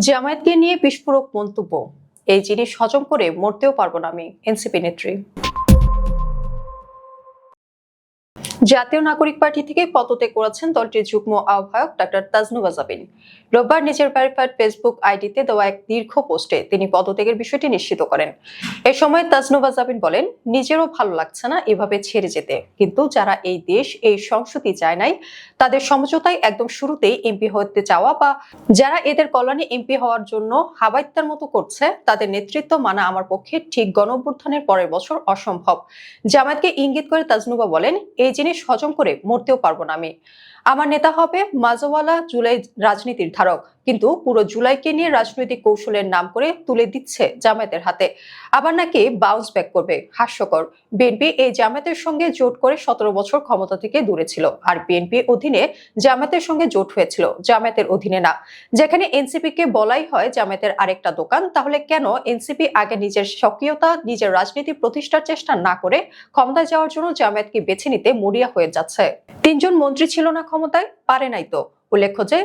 জামায়াতকে নিয়ে বিস্ফোরক মন্তব্য, এই জিনিস হজম করে মরতেও পারবো না আমি, এনসিপি নেত্রী। জাতীয় নাগরিক পার্টি থেকে পদত্যাগ করেছেন দলটির যুগ্ম আহ্বায়ক ডক্টর তাজনুবা জাবিন। রোববার নিজের ভেরিফাইড ফেসবুক আইডিতে দেওয়া এক দীর্ঘ পোস্টে তিনি পদত্যাগের বিষয়টি নিশ্চিত করেন। এ সময় তাজনুবা জাবিন বলেন, নিজেরও ভালো লাগছে না এভাবে ছেড়ে যেতে, কিন্তু যারা এই দেশ এই সংসদই চায় নাই, তাদের সমঝোতায় একদম শুরুতেই এমপি হতে চাওয়া বা যারা এদের কল্যাণে এমপি হওয়ার জন্য হাবাইত্যার মতো করছে, তাদের নেতৃত্ব মানা আমার পক্ষে ঠিক গণঅভ্যুত্থানের পরের বছর অসম্ভব। জামায়াতকে ইঙ্গিত করে তাজনুবা বলেন, এই জিনিস হজম করে মরতেও পারবো না আমি। আমার নেতা হবে মাজওয়ালা জুলাই রাজনীতির ধারক, কিন্তু পুরো জুলাইকে নিয়ে রাজনৈতিক কৌশলের নাম করে তুলে দিচ্ছে জামায়াতের হাতে। আবার নাকি বাউন্স ব্যাক করবে, হাস্যকর। বিএনপি এই জামায়াতের সঙ্গে জোট করে 17 বছর ক্ষমতা থেকে দূরে ছিল, আর বিএনপি অধীনে জামায়াতের সঙ্গে জোট হয়েছিল, জামায়াতের অধীনে না। যেখানে এনসিপি কে বলাই হয় জামায়াতের আরেকটা দোকান, তাহলে কেন এনসিপি আগে নিজের সক্রিয়তা, নিজের রাজনীতি প্রতিষ্ঠার চেষ্টা না করে ক্ষমতায় যাওয়ার জন্য জামায়াতকে বেছে নিতে মরিয়া হয়ে যাচ্ছে? 3জন মন্ত্রী ছিল না ক্ষমতায়, পারে নাই তো। উল্লেখ্য যে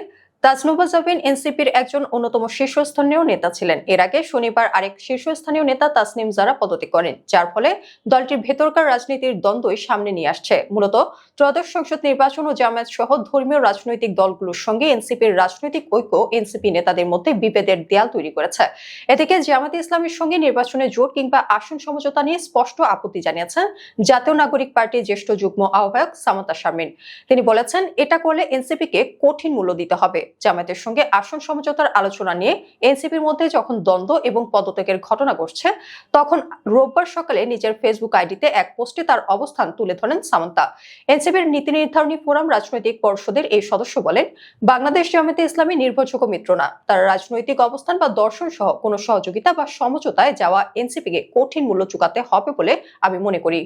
তাজনুবা জাবিন এনসিপির একজন অন্যতম শীর্ষস্থানীয় নেতা ছিলেন। এর আগে শনিবার আরেক শীর্ষস্থানীয় নেতা তাসনিম জারা পদত্যাগ করেন, যার ফলে দলটির ভেতরকার রাজনীতির দ্বন্দ্বই সামনে নিয়ে আসছে। মূলত ত্রয়োদশ সংসদ নির্বাচন ও জামায়াত সহ ধর্মীয় রাজনৈতিক দলগুলোর সঙ্গে এনসিপির রাজনৈতিক ঐক্য এনসিপি নেতাদের মধ্যে বিভেদের দেয়াল তৈরি করেছে। এদিকে জামায়াতে ইসলামের সঙ্গে নির্বাচনে জোট কিংবা আসন সমঝোতা নিয়ে স্পষ্ট আপত্তি জানিয়েছেন জাতীয় নাগরিক পার্টির জ্যেষ্ঠ যুগ্ম আহ্বায়ক সামান্তা শারমিন। তিনি বলেছেন, এটা করলে এনসিপি কে কঠিন মূল্য দিতে হবে। জামায়াতের সঙ্গে আসন সমঝোতার আলোচনা নিয়ে এনসিপির মধ্যে যখন দ্বন্দ্ব এবং পদত্যাগের ঘটনা ঘটছে, তখন রোববার সকালে নিজের ফেসবুক আইডিতে এক পোস্টে তার অবস্থান তুলে ধরেন সামান্তা। এনসিপির নীতি নির্ধারণী ফোরাম রাজনৈতিক পর্ষদের এই সদস্য বলেন, বাংলাদেশ জামায়াতে ইসলামী নির্ভরযোগ্য মিত্র না, তার রাজনৈতিক অবস্থান বা দর্শন সহ কোনো সহযোগিতা বা সমঝোতায় যাওয়া এনসিপিকে কঠিন মূল্য চুকাতে হবে বলে আমি মনে করি।